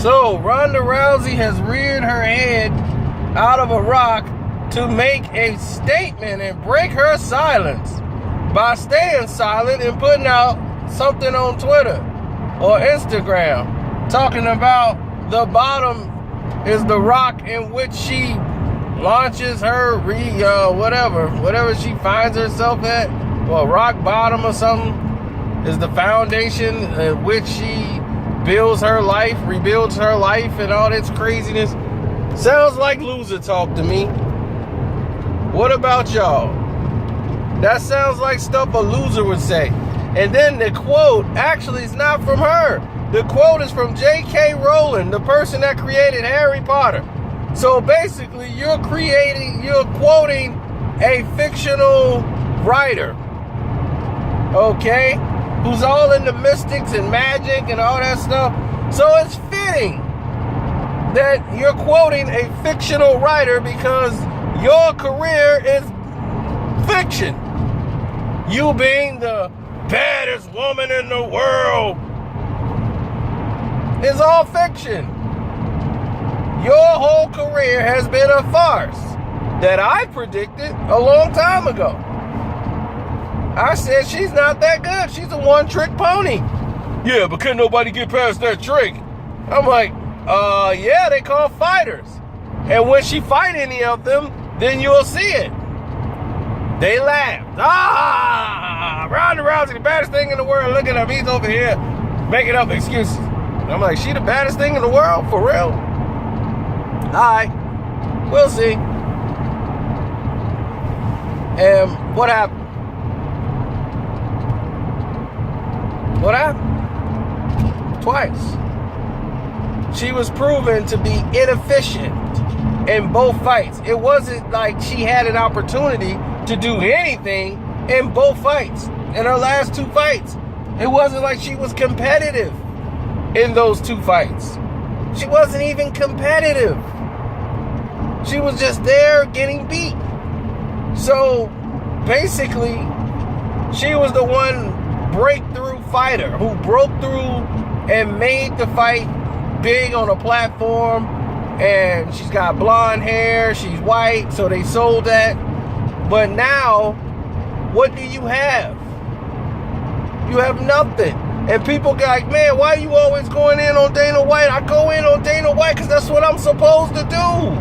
So, Ronda Rousey has reared her head out of a rock to make a statement and break her silence by staying silent and putting out something on Twitter or Instagram talking about the bottom is the rock in which she launches her whatever she finds herself at, or rock bottom or something, is the foundation in which she builds her life, rebuilds her life, and all this craziness. Sounds like loser talk to me. What about y'all? That sounds like stuff a loser would say. And then the quote actually is not from her. The quote is from J.K. Rowling, the person that created Harry Potter. So basically, you're quoting a fictional writer, okay, who's all into mystics and magic and all that stuff. So it's fitting that you're quoting a fictional writer because your career is fiction. You being the baddest woman in the world is all fiction. Your whole career has been a farce that I predicted a long time ago. I said she's not that good. She's a one-trick pony. Yeah, but can nobody get past that trick? I'm like, yeah, they call fighters. And when she fight any of them, then you'll see it. They laughed. Ronda Rousey, the baddest thing in the world. Look at him. He's over here making up excuses. I'm like, she the baddest thing in the world? For real? All right. We'll see. And what happened? What happened? Twice. She was proven to be inefficient in both fights. It wasn't like she had an opportunity to do anything in both fights. In her last two fights, it wasn't like she was competitive in those two fights. She wasn't even competitive. She was just there getting beat. So basically, she was the one breakthrough fighter who broke through and made the fight big on a platform. And she's got blonde hair, she's white, so they sold that. But now, what do you have? You have nothing. And people go like, man, why are you always going in on Dana White? I go in on Dana White because that's what I'm supposed to do.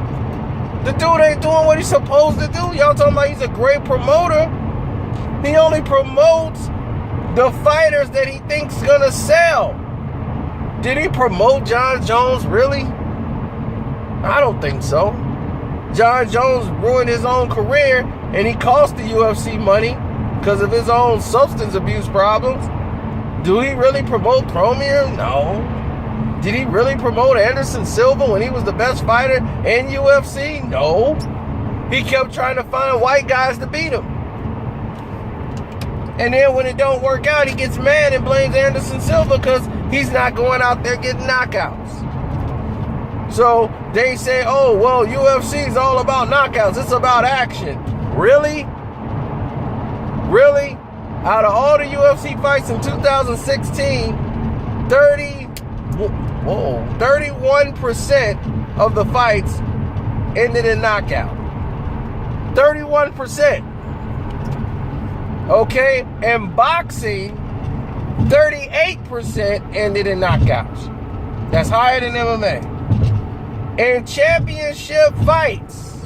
The dude ain't doing what he's supposed to do. Y'all talking about he's a great promoter. He only promotes the fighters that he thinks gonna sell. Did he promote Jon Jones, really? I don't think so. Jon Jones ruined his own career and he cost the UFC money because of his own substance abuse problems. Do he really promote Cormier? No. Did he really promote Anderson Silva when he was the best fighter in UFC? No. He kept trying to find white guys to beat him. And then when it don't work out, he gets mad and blames Anderson Silva because he's not going out there getting knockouts. So they say, oh, well, UFC is all about knockouts. It's about action. Really? Really? Out of all the UFC fights in 2016, 31% of the fights ended in knockout. 31%. Okay? And boxing, 38% ended in knockouts. That's higher than MMA. In championship fights,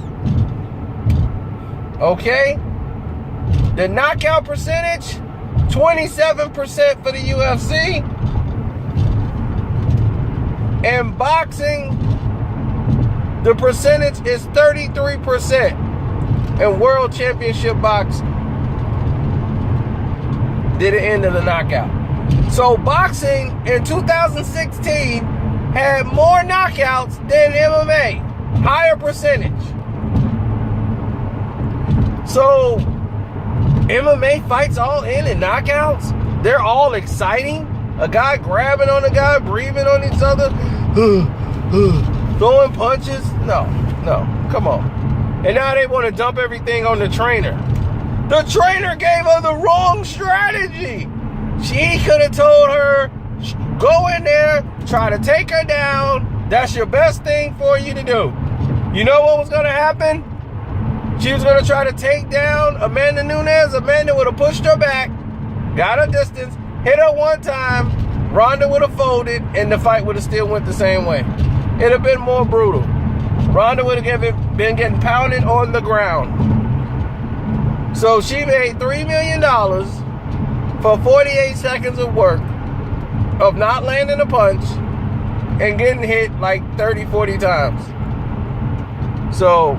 okay, the knockout percentage, 27% for the UFC. In boxing, the percentage is 33%. In world championship box, did it end in a knockout. So boxing in 2016 had more knockouts than MMA. Higher percentage. So MMA fights all end in knockouts. They're all exciting. A guy grabbing on a guy, breathing on each other, throwing punches. No, come on. And now they want to dump everything on the trainer. The trainer gave her the wrong strategy. She could have told her, go in there, try to take her down. That's your best thing for you to do. You know what was going to happen? She was going to try to take down Amanda Nunes. Amanda would have pushed her back, got her distance, hit her one time. Ronda would have folded, and the fight would have still went the same way. It'd have been more brutal. Ronda would have been getting pounded on the ground. So she made $3 million for 48 seconds of work, of not landing a punch, and getting hit like 30, 40 times. So,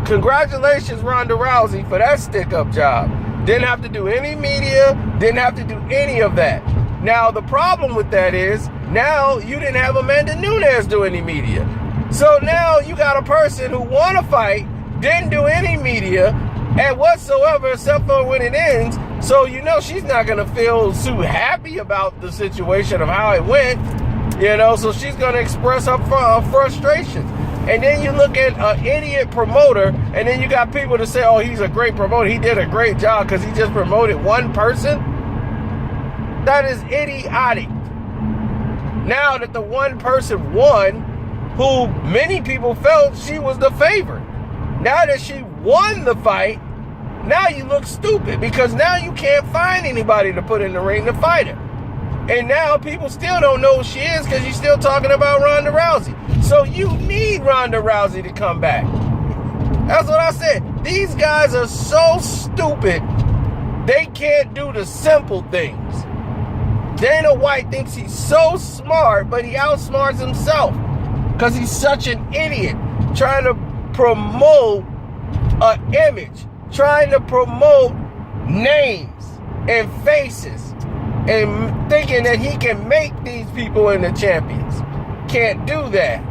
congratulations, Ronda Rousey, for that stick-up job. Didn't have to do any media, didn't have to do any of that. Now, the problem with that is, now you didn't have Amanda Nunes do any media. So now you got a person who won a fight, didn't do any media, and whatsoever, except for when it ends. So you know she's not going to feel too happy about the situation of how it went. You know, so she's going to express her frustrations. And then you look at an idiot promoter, and then you got people to say, oh, he's a great promoter. He did a great job because he just promoted one person. That is idiotic. Now that the one person won, who many people felt she was the favorite. Now that she won the fight, now you look stupid because now you can't find anybody to put in the ring to fight her. And now people still don't know who she is because you're still talking about Ronda Rousey. So you need Ronda Rousey to come back. That's what I said. These guys are so stupid, they can't do the simple things. Dana White thinks he's so smart, but he outsmarts himself because he's such an idiot trying to promote an image, trying to promote names and faces, and thinking that he can make these people into champions. Can't do that.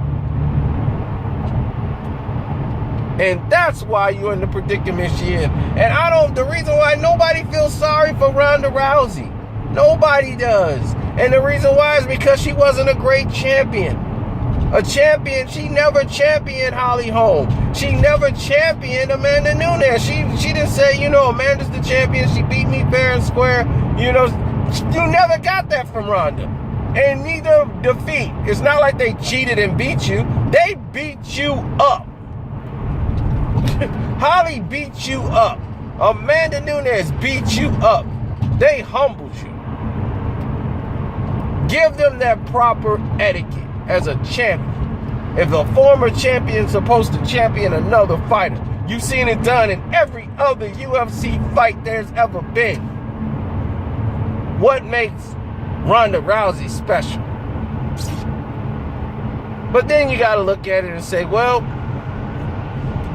And that's why you're in the predicament you're in. And the reason why nobody feels sorry for Ronda Rousey. Nobody does. And the reason why is because she wasn't a great champion. A champion, she never championed Holly Holm. She never championed Amanda Nunes. She didn't say, you know, Amanda's the champion. She beat me fair and square. You know, you never got that from Ronda. And neither defeat. It's not like they cheated and beat you. They beat you up. Holly beat you up. Amanda Nunes beat you up. They humbled you. Give them that proper etiquette as a champion. If a former champion's supposed to champion another fighter, you've seen it done in every other UFC fight there's ever been. What makes Ronda Rousey special? But then you got to look at it and say, well,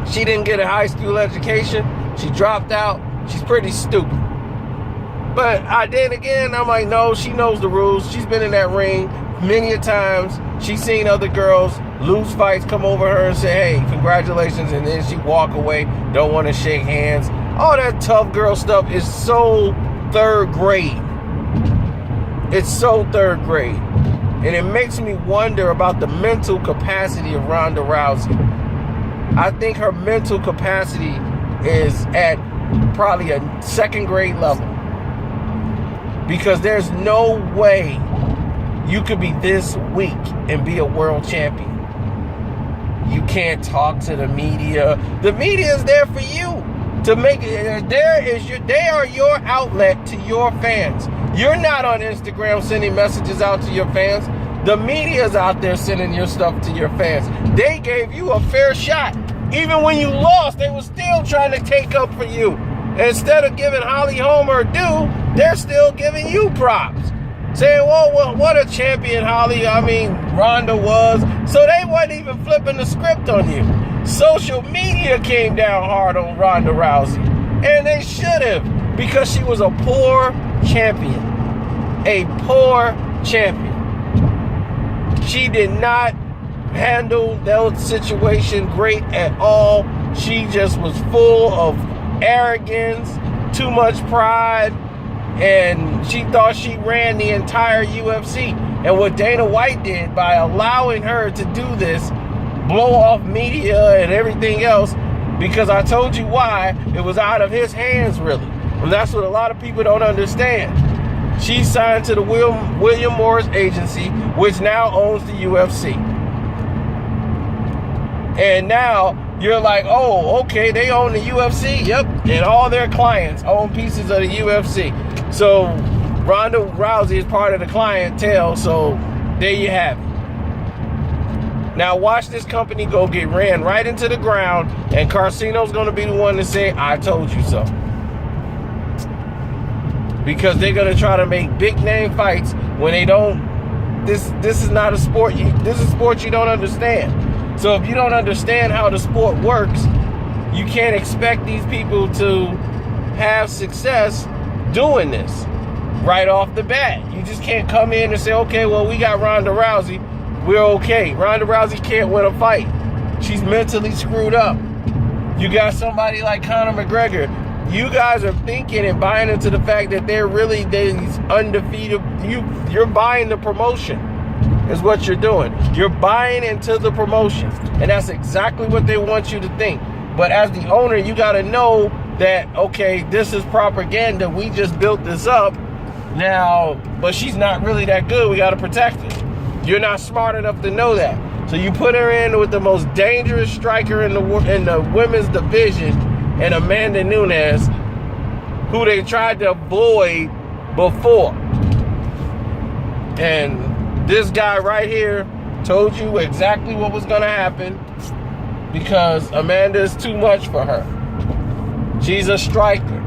she didn't get a high school education. She dropped out. She's pretty stupid. But then again, I'm like, no, she knows the rules. She's been in that ring many a times. She's seen other girls lose fights, come over her and say, hey, congratulations. And then she walk away, don't want to shake hands. All that tough girl stuff is so third grade. It's so third grade. And it makes me wonder about the mental capacity of Ronda Rousey. I think her mental capacity is at probably a second grade level. Because there's no way you could be this weak and be a world champion. You can't talk to the media. The media is there for you to make it. They are your outlet to your fans. You're not on Instagram sending messages out to your fans. The media is out there sending your stuff to your fans. They gave you a fair shot. Even when you lost, they were still trying to take up for you. Instead of giving Holly Holm her due, they're still giving you props. Saying, well, what a champion Ronda was. So they wasn't even flipping the script on you. Social media came down hard on Ronda Rousey. And they should have, because she was a poor champion. A poor champion. She did not handle that situation great at all. She just was full of arrogance, too much pride, and she thought she ran the entire UFC. And what Dana White did by allowing her to do this, blow off media and everything else, because I told you why, it was out of his hands, really. And that's what a lot of people don't understand. She signed to the William Morris agency, which now owns the UFC. And now you're like, oh, okay, they own the UFC. Yep. And all their clients own pieces of the UFC. So Ronda Rousey is part of the clientele. So there you have it. Now watch this company go get ran right into the ground, and Karceno's going to be the one to say, I told you so. Because they're going to try to make big name fights when they don't. This is not a sport. This is a sport you don't understand. So if you don't understand how the sport works, you can't expect these people to have success doing this right off the bat. You just can't come in and say, okay, well, we got Ronda Rousey. We're okay. Ronda Rousey can't win a fight. She's mentally screwed up. You got somebody like Conor McGregor. You guys are thinking and buying into the fact that they're really these undefeated. You're buying the promotion is what you're doing. You're buying into the promotion. And that's exactly what they want you to think. But as the owner, you got to know that, okay, this is propaganda. We just built this up now, but she's not really that good. We got to protect her. You're not smart enough to know that. So you put her in with the most dangerous striker in the women's division, and Amanda Nunes, who they tried to avoid before. And this guy right here told you exactly what was going to happen, because Amanda is too much for her. She's a striker.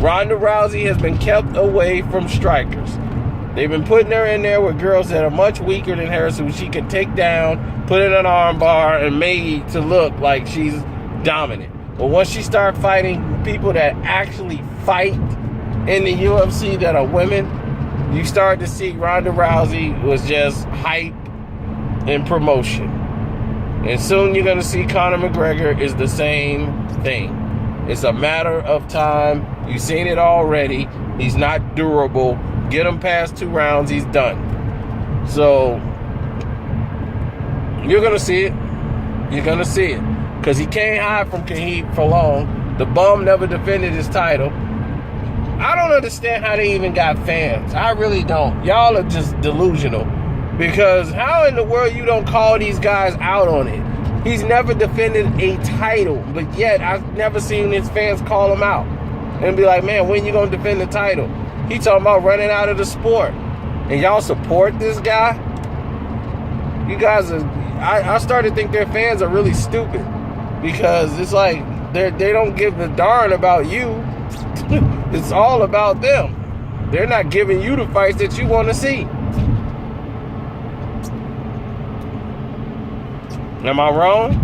Ronda Rousey has been kept away from strikers. They've been putting her in there with girls that are much weaker than her, so she could take down, put in an arm bar, and made to look like she's dominant. But once she starts fighting people that actually fight in the UFC that are women, you start to see Ronda Rousey was just hype and promotion. And soon you're going to see Conor McGregor is the same thing. It's a matter of time. You've seen it already. He's not durable. Get him past 2 rounds, he's done. So you're going to see it. You're going to see it. Because he can't hide from Khabib for long. The bum never defended his title. I don't understand how they even got fans. I really don't. Y'all are just delusional. Because how in the world you don't call these guys out on it? He's never defended a title. But yet, I've never seen his fans call him out. And be like, man, when you going to defend the title? He talking about running out of the sport. And y'all support this guy? You guys are... I started to think their fans are really stupid. Because it's like they don't give a darn about you. It's all about them. They're not giving you the fights that you want to see. Am I wrong?